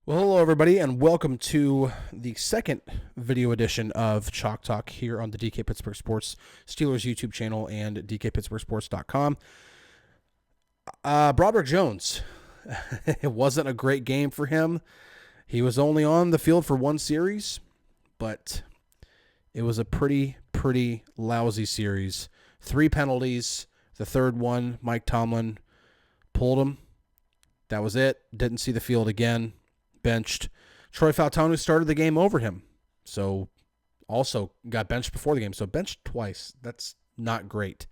Well, hello everybody, and welcome to the second video edition of Chalk Talk here on the DK Pittsburgh Sports Steelers YouTube channel and DKPittsburghSports.com. Broderick Jones, it wasn't a great game for him. He was only on the field for one series, but it was a pretty lousy series. 3 penalties. The third one, Mike Tomlin pulled him. That was it. Didn't see the field again. Benched. Troy Fautanu started the game over him, so also got benched before the game, so benched twice. That's not great.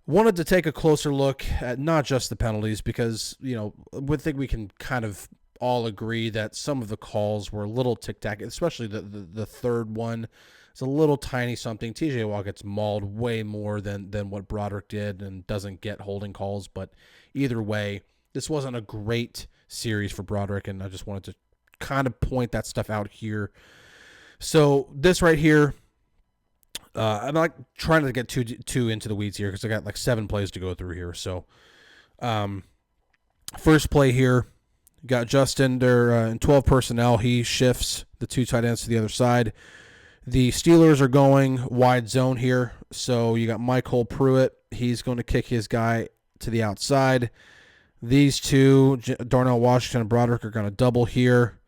Wanted to take a closer look at not just the penalties because, I think we can kind of all agree that some of the calls were a little tic-tac, especially the third one. It's a little tiny something. TJ Watt gets mauled way more than what Broderick did and doesn't get holding calls, but either way, this wasn't a great series for Broderick, and I just wanted to kind of point that stuff out here. So this right here, I'm not trying to get too into the weeds here because I got like 7 plays to go through here. So first play here, got Justin there in 12 personnel. He shifts the 2 tight ends to the other side. The Steelers are going wide zone here, so you got Michael Pruitt. He's going to kick his guy to the outside. These two, Darnell Washington and Broderick, are going to double here.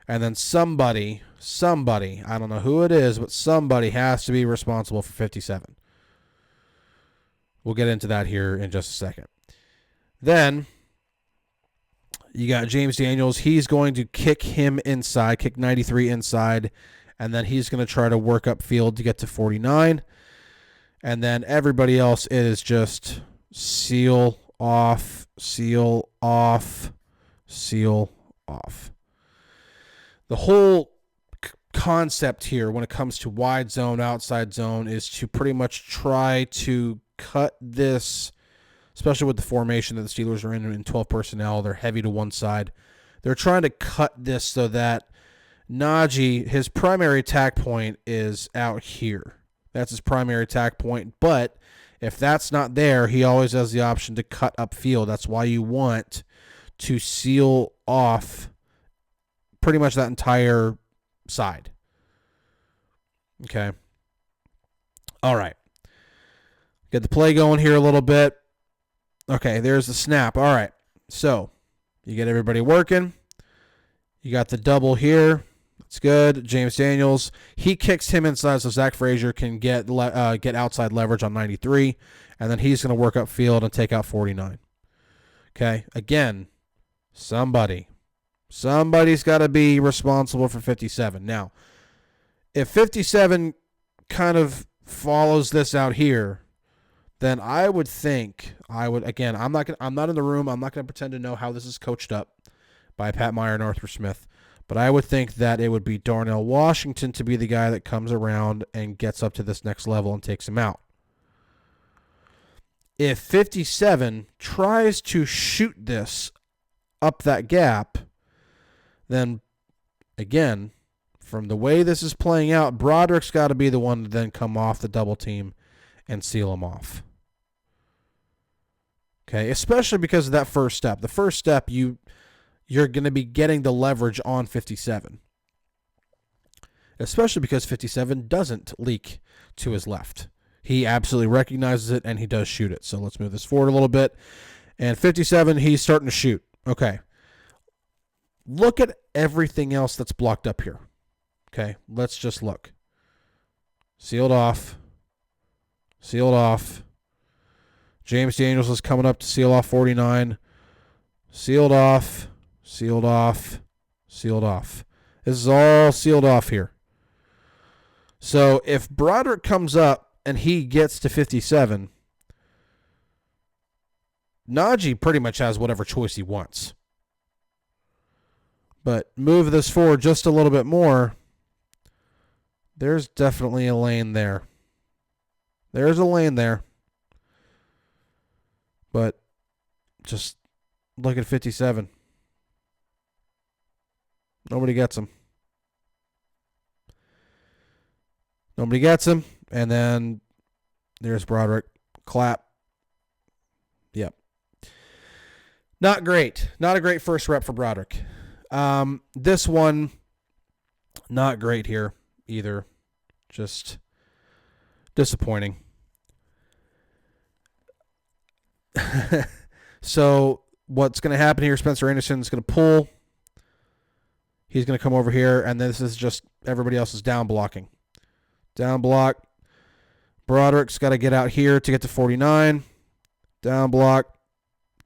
And then somebody, I don't know who it is, but somebody has to be responsible for 57. We'll get into that here in just a second. Then you got James Daniels. He's going to kick him inside, kick 93 inside, and then he's going to try to work upfield to get to 49. And then everybody else is just seal off, seal off, seal off. The whole concept here when it comes to wide zone, outside zone, is to pretty much try to cut this, especially with the formation that the Steelers are in 12 personnel. They're heavy to one side. They're trying to cut this so that Najee, his primary attack point is out here. That's his primary attack point, but if that's not there, he always has the option to cut upfield. That's why you want to seal off pretty much that entire side. Okay. All right. Get the play going here a little bit. Okay, there's the snap. All right. So you get everybody working. You got the double here. That's good. James Daniels, he kicks him inside so Zach Frazier can get outside leverage on 93, and then he's going to work upfield and take out 49. Okay, again, somebody's got to be responsible for 57. Now, if 57 kind of follows this out here, then I would think again, I'm not in the room. I'm not going to pretend to know how this is coached up by Pat Meyer and Arthur Smith. But I would think that it would be Darnell Washington to be the guy that comes around and gets up to this next level and takes him out. If 57 tries to shoot this up that gap, then, again, from the way this is playing out, Broderick's got to be the one to then come off the double team and seal him off. Okay, especially because of that first step. The first step, you're going to be getting the leverage on 57, especially because 57 doesn't leak to his left. He absolutely recognizes it, and he does shoot it. So let's move this forward a little bit. And 57, he's starting to shoot. Okay. Look at everything else that's blocked up here. Okay, let's just look. Sealed off. Sealed off. James Daniels is coming up to seal off 49. Sealed off. Sealed off, sealed off. This is all sealed off here. So if Broderick comes up and he gets to 57, Najee pretty much has whatever choice he wants. But move this forward just a little bit more, there's definitely a lane there. There's a lane there. But just look at 57. Nobody gets him. Nobody gets him. And then there's Broderick. Clap. Yep. Not great. Not a great first rep for Broderick. This one, not great here either. Just disappointing. So what's going to happen here, Spencer Anderson's going to pull. He's going to come over here, and this is just everybody else is down blocking. Down block. Broderick's got to get out here to get to 49. Down block.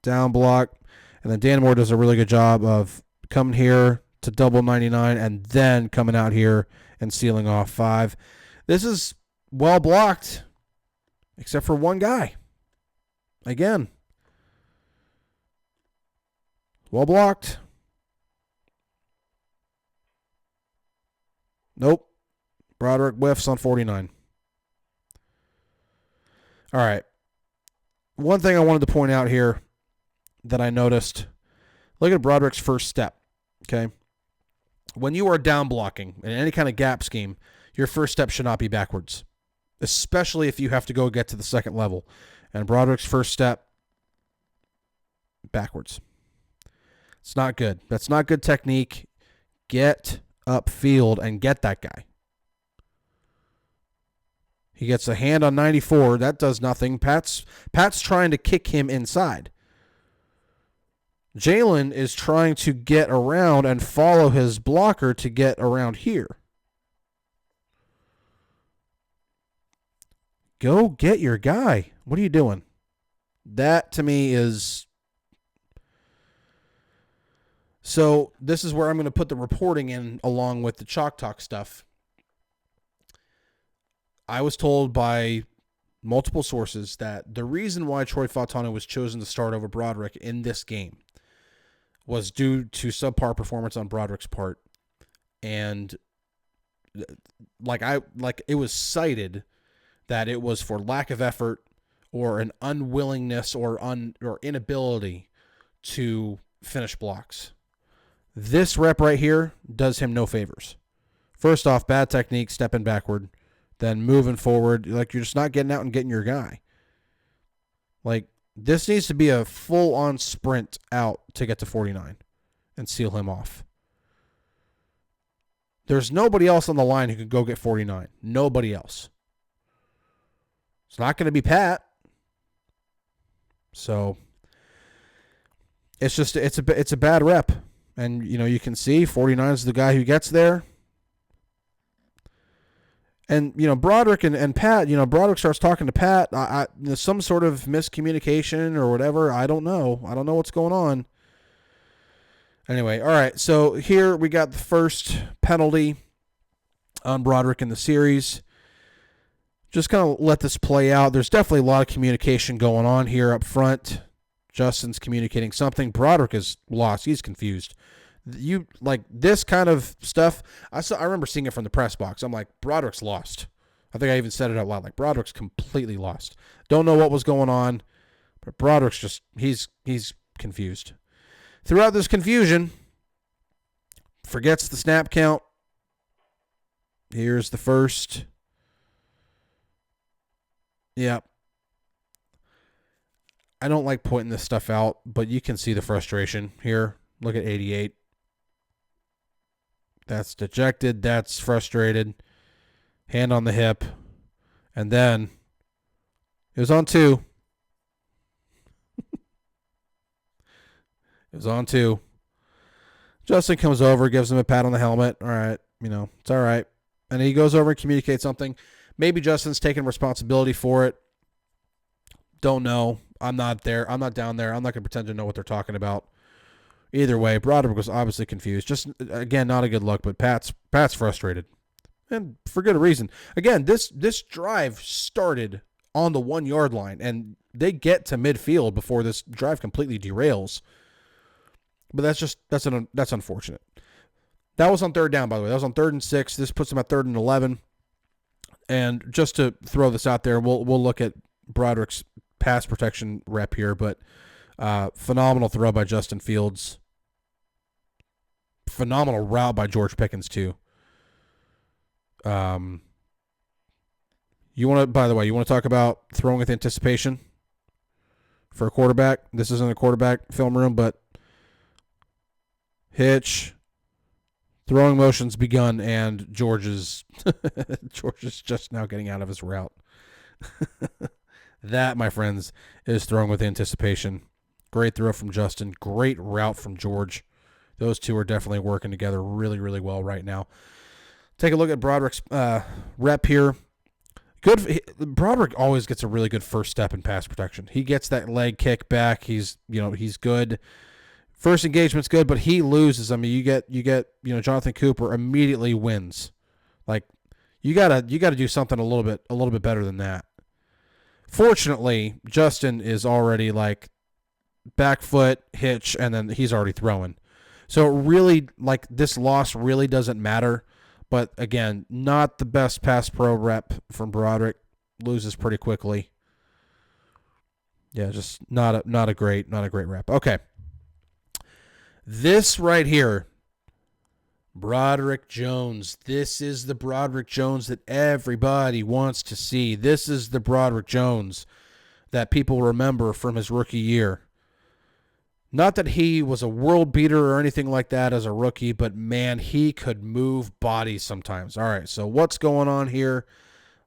Down block. And then Dan Moore does a really good job of coming here to double 99 and then coming out here and sealing off 5. This is well blocked, except for one guy. Again. Well blocked. Nope. Broderick whiffs on 49. All right. One thing I wanted to point out here that I noticed, look at Broderick's first step, okay? When you are down blocking in any kind of gap scheme, your first step should not be backwards, especially if you have to go get to the second level. And Broderick's first step, backwards. It's not good. That's not good technique. Get upfield and get that guy. He gets a hand on 94. That does nothing. Pat's trying to kick him inside. Jalen is trying to get around and follow his blocker to get around here. Go get your guy. What are you doing? That, to me, is... So this is where I'm going to put the reporting in along with the Chalk Talk stuff. I was told by multiple sources that the reason why Troy Fautano was chosen to start over Broderick in this game was due to subpar performance on Broderick's part. And it was cited that it was for lack of effort or an unwillingness or inability to finish blocks. This rep right here does him no favors. First off, bad technique, stepping backward, then moving forward. Like, you're just not getting out and getting your guy. Like, this needs to be a full-on sprint out to get to 49 and seal him off. There's nobody else on the line who can go get 49. Nobody else. It's not going to be Pat. So, it's a bad rep. And, you can see 49 is the guy who gets there. And, Broderick and Pat, Broderick starts talking to Pat. There's some sort of miscommunication or whatever. I don't know. I don't know what's going on. Anyway, all right. So here we got the first penalty on Broderick in the series. Just kind of let this play out. There's definitely a lot of communication going on here up front. Justin's communicating something. Broderick is lost. He's confused. This kind of stuff. I remember seeing it from the press box. I'm like, Broderick's lost. I think I even said it out loud. Like, Broderick's completely lost. Don't know what was going on, but Broderick's just he's confused. Throughout this confusion, forgets the snap count. Here's the first. Yep. I don't like pointing this stuff out, but you can see the frustration here. Look at 88. That's dejected. That's frustrated. Hand on the hip. And then it was on 2. It was on 2. Justin comes over, gives him a pat on the helmet. All right, it's all right. And he goes over and communicates something. Maybe Justin's taking responsibility for it. Don't know. I'm not there. I'm not down there. I'm not going to pretend to know what they're talking about. Either way, Broderick was obviously confused. Just, again, not a good look, but Pat's frustrated. And for good reason. Again, this drive started on the 1-yard line, and they get to midfield before this drive completely derails. But that's unfortunate. That was on third down, by the way. That was on 3rd and 6. This puts them at 3rd and 11. And just to throw this out there, we'll look at Broderick's pass protection rep here, but phenomenal throw by Justin Fields. Phenomenal route by George Pickens too. You want to talk about throwing with anticipation for a quarterback? This isn't a quarterback film room, but hitch, throwing motion's begun, and George is just now getting out of his route. That, my friends, is throwing with anticipation. Great throw from Justin. Great route from George. Those two are definitely working together really, really well right now. Take a look at Broderick's rep here. Broderick always gets a really good first step in pass protection. He gets that leg kick back. He's good. First engagement's good, but he loses. I mean, you get Jonathan Cooper immediately wins. Like you gotta do something a little bit better than that. Fortunately, Justin is already like back foot, hitch, and then he's already throwing. So it really, like, this loss really doesn't matter. But again, not the best pass pro rep from Broderick. Loses pretty quickly. Yeah, just not a great rep. Okay. This right here, Broderick Jones. This is the Broderick Jones that everybody wants to see. This is the Broderick Jones that people remember from his rookie year. Not that he was a world beater or anything like that as a rookie, but man, he could move bodies sometimes. All right, so what's going on here?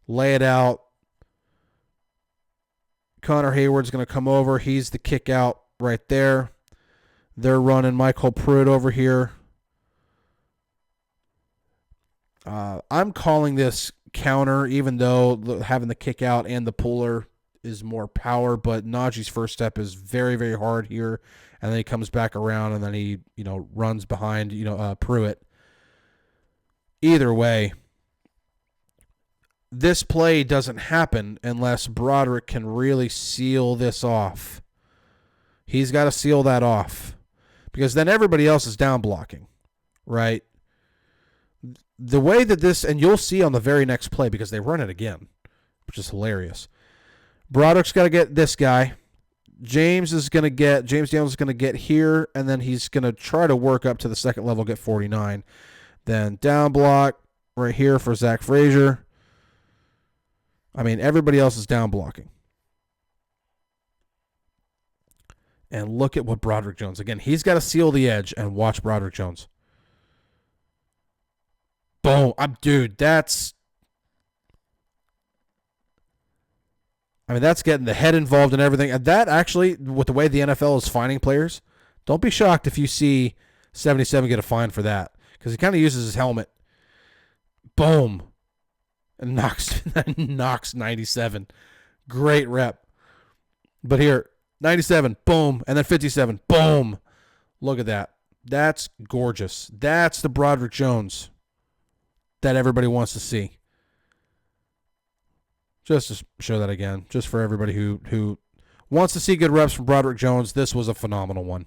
Lay it out. Connor Hayward's going to come over. He's the kick out right there. They're running Michael Pruitt over here. I'm calling this counter, even though having the kick out and the puller is more power, but Najee's first step is very, very hard here. And then he comes back around and then he, runs behind, Pruitt. Either way, this play doesn't happen unless Broderick can really seal this off. He's got to seal that off because then everybody else is down blocking, right? The way that this, and you'll see on the very next play because they run it again, which is hilarious. Broderick's got to get this guy. James Daniels is going to get here, and then he's going to try to work up to the second level, get 49. Then down block right here for Zach Frazier. I mean, everybody else is down blocking. And look at what Broderick Jones, again, he's got to seal the edge, and watch Broderick Jones. Boom. Dude, that's getting the head involved in everything. And that actually, with the way the NFL is fining players, don't be shocked if you see 77 get a fine for that. Because he kind of uses his helmet. Boom. And knocks 97. Great rep. But here, 97, boom. And then 57, boom. Look at that. That's gorgeous. That's the Broderick Jones that everybody wants to see. Just to show that again, just for everybody who wants to see good reps from Broderick Jones, this was a phenomenal one.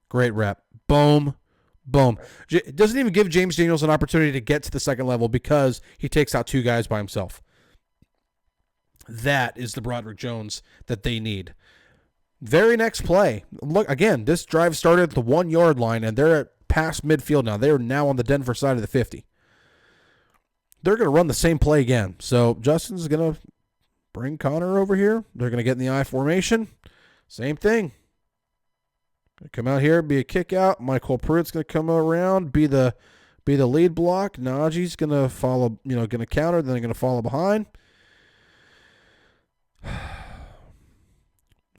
Great rep. Boom. Boom. It doesn't even give James Daniels an opportunity to get to the second level because he takes out two guys by himself. That is the Broderick Jones that they need. Very next play. Look, again, this drive started at the 1 yard line, and they're at past midfield now. They're now on the Denver side of the 50. They're going to run the same play again. So Justin's going to bring Connor over here. They're going to get in the I formation. Same thing. Come out here, be a kick out. Michael Pruitt's going to come around, be the lead block. Najee's going to follow, going to counter, then they're going to follow behind.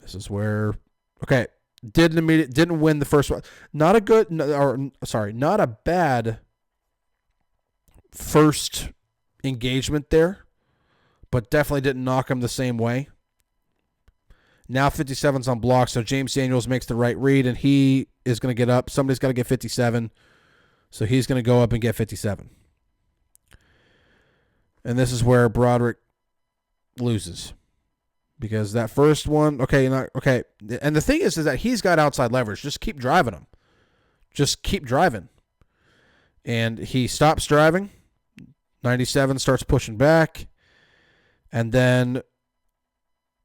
This is where, okay, didn't win the first one. Not a bad first engagement there, but definitely didn't knock him the same way. Now 57's on block, so James Daniels makes the right read, and he is going to get up. Somebody's got to get 57, so he's going to go up and get 57. And this is where Broderick loses. Because that first one, okay. And the thing is that he's got outside leverage. Just keep driving him. Just keep driving. And he stops driving. 97 starts pushing back. And then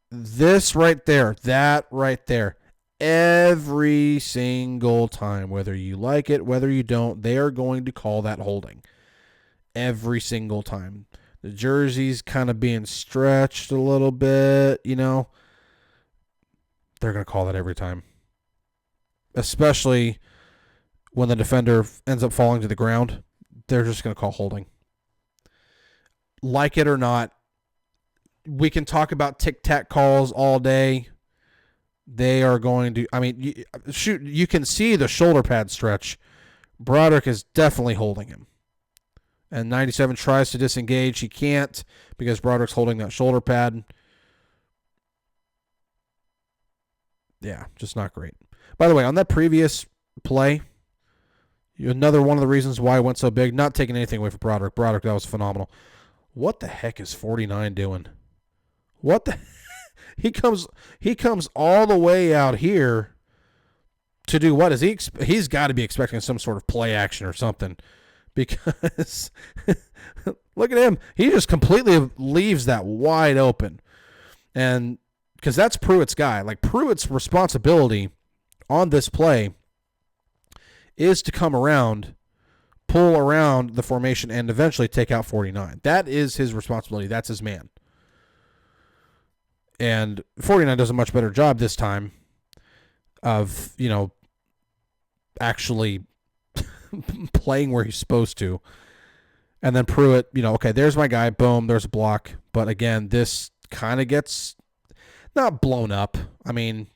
this right there, that right there, every single time, whether you like it, whether you don't, they are going to call that holding. Every single time. The jersey's kind of being stretched a little bit, They're going to call that every time. Especially when the defender ends up falling to the ground, they're just going to call holding. Like it or not, we can talk about tic-tac calls all day. They are going to, I mean, you can see the shoulder pad stretch. Broderick is definitely holding him. And 97 tries to disengage. He can't because Broderick's holding that shoulder pad. Yeah, just not great. By the way, on that previous play, another one of the reasons why I went so big, not taking anything away from Broderick. Broderick, that was phenomenal. What the heck is 49 doing? What the he comes all the way out here to do what? He's got to be expecting some sort of play action or something, because look at him. He just completely leaves that wide open. And because that's Pruitt's guy. Like, Pruitt's responsibility on this play is to come around, pull around the formation, and eventually take out 49. That is his responsibility. That's his man. And 49 does a much better job this time of, actually playing where he's supposed to. And then Pruitt, okay, there's my guy. Boom, there's a block. But again, this kind of gets not blown up. I mean,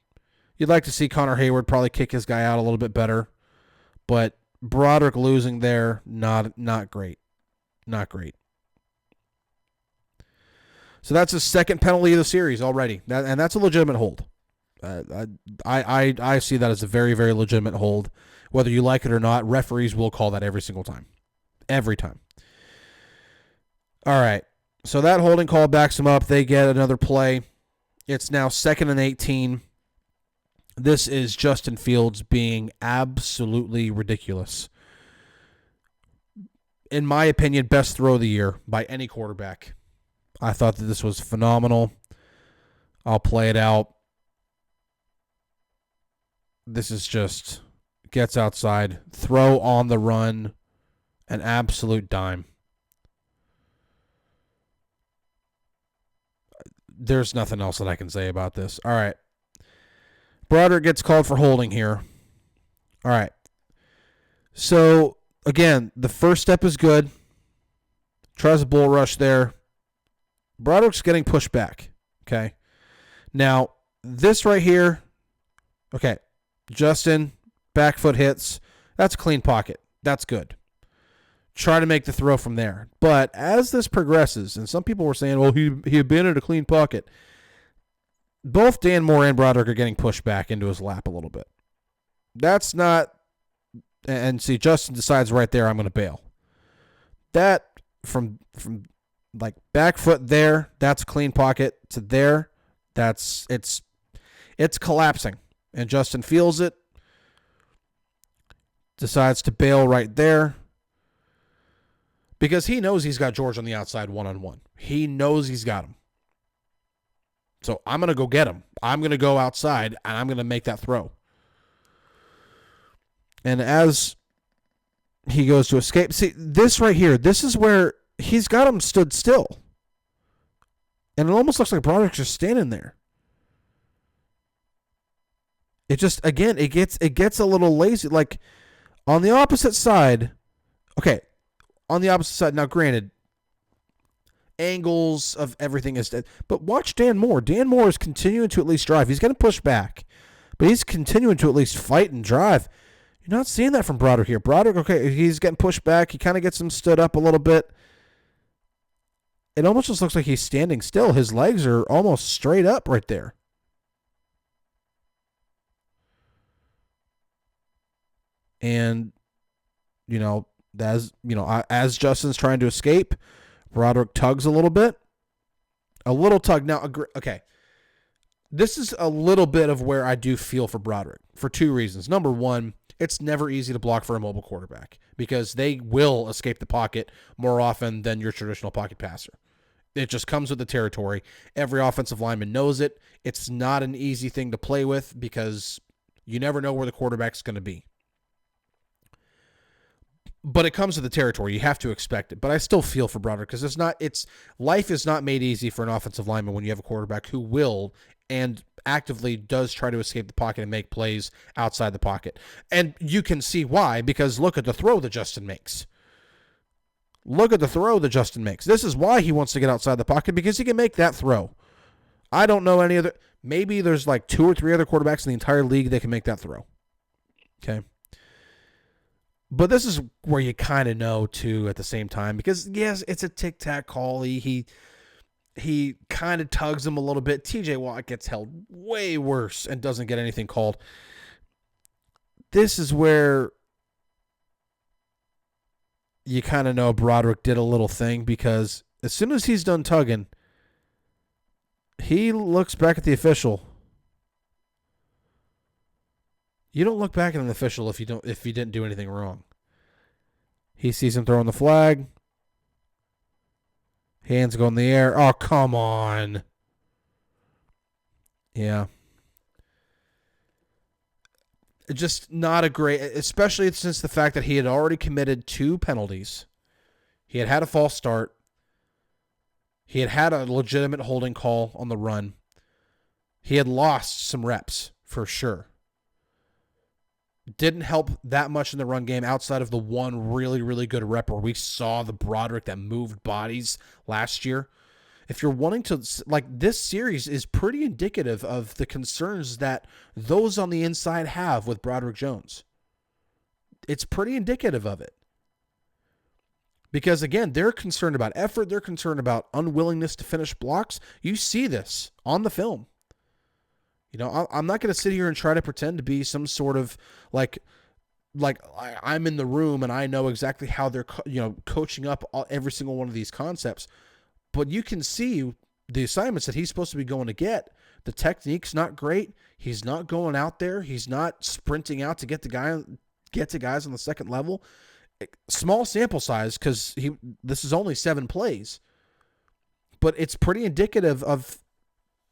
you'd like to see Connor Hayward probably kick his guy out a little bit better. But Broderick losing there, not great. Not great. So that's his second penalty of the series already. And that's a legitimate hold. I see that as a very, very legitimate hold. Whether you like it or not, referees will call that every single time. Every time. All right. So that holding call backs him up. They get another play. It's now 2nd and 18. This is Justin Fields being absolutely ridiculous. In my opinion, best throw of the year by any quarterback. I thought that this was phenomenal. I'll play it out. This is just gets outside, throw on the run, an absolute dime. There's nothing else that I can say about this. All right. Broderick gets called for holding here. All right. So, again, the first step is good. Tries a bull rush there. Broderick's getting pushed back, okay? Now, this right here, okay, Justin, back foot hits. That's a clean pocket. That's good. Try to make the throw from there. But as this progresses, and some people were saying, well, he abandoned a clean pocket. Both Dan Moore and Broderick are getting pushed back into his lap a little bit. That's not, and see, Justin decides right there, I'm going to bail. That from like back foot there, that's a clean pocket, to there, it's collapsing. And Justin feels it. Decides to bail right there. Because he knows he's got George on the outside one-on-one. He knows he's got him. So I'm going to go get him. I'm going to go outside, and I'm going to make that throw. And as he goes to escape, see, this right here, this is where he's got him stood still. And it almost looks like Broderick's just standing there. It just, again, it gets a little lazy. Like, on the opposite side, okay, on the opposite side, now granted, angles of everything is dead, but watch Dan Moore. Dan Moore is continuing to at least drive. He's going to push back, but he's continuing to at least fight and drive. You're not seeing that from Broderick here. Broderick, okay, he's getting pushed back. He kind of gets him stood up a little bit. It almost just looks like he's standing still. His legs are almost straight up right there. And, as Justin's trying to escape, Broderick tugs a little bit. A little tug. Now, okay, this is a little bit of where I do feel for Broderick for two reasons. Number one, it's never easy to block for a mobile quarterback because they will escape the pocket more often than your traditional pocket passer. It just comes with the territory. Every offensive lineman knows it. It's not an easy thing to play with because you never know where the quarterback's going to be. But it comes with the territory. You have to expect it. But I still feel for Broderick because life is not made easy for an offensive lineman when you have a quarterback who will and actively does try to escape the pocket and make plays outside the pocket. And you can see why, because look at the throw that Justin makes. Look at the throw that Justin makes. This is why he wants to get outside the pocket, because he can make that throw. I don't know any other. Maybe there's like 2 or 3 other quarterbacks in the entire league that can make that throw. Okay. But this is where you kind of know, too, at the same time, because, yes, it's a tic-tac call. He kind of tugs him a little bit. TJ Watt gets held way worse and doesn't get anything called. This is where you kind of know Broderick did a little thing, because as soon as he's done tugging, he looks back at the official. You don't look back at an official if you didn't do anything wrong. He sees him throwing the flag. Hands go in the air. Oh, come on. Yeah. Just not a great, especially since the fact that he had already committed 2 penalties. He had a false start. He had a legitimate holding call on the run. He had lost some reps for sure. Didn't help that much in the run game outside of the one really, really good rep where we saw the Broderick that moved bodies last year. If you're wanting to, like, this series is pretty indicative of the concerns that those on the inside have with Broderick Jones. It's pretty indicative of it. Because, again, they're concerned about effort. They're concerned about unwillingness to finish blocks. You see this on the film. You know, I'm not going to sit here and try to pretend to be some sort of like I'm in the room and I know exactly how they're, coaching up every single one of these concepts. But you can see the assignments that he's supposed to be going to get. The technique's not great. He's not going out there. He's not sprinting out to get to guys on the second level. Small sample size, because this is only 7 plays. But it's pretty indicative of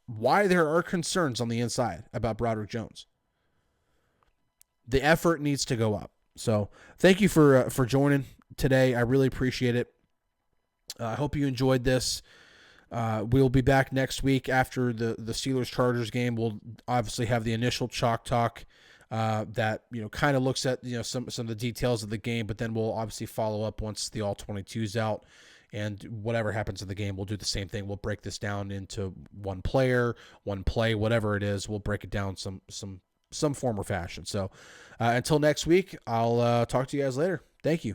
why there are concerns on the inside about Broderick Jones. The effort needs to go up. So thank you for joining today. I really appreciate it. I hope you enjoyed this. We'll be back next week after the Steelers-Chargers game. We'll obviously have the initial chalk talk that kind of looks at some of the details of the game, but then we'll obviously follow up once the all-22's out. And whatever happens in the game, we'll do the same thing. We'll break this down into one player, one play, whatever it is. We'll break it down some form or fashion. So until next week, I'll talk to you guys later. Thank you.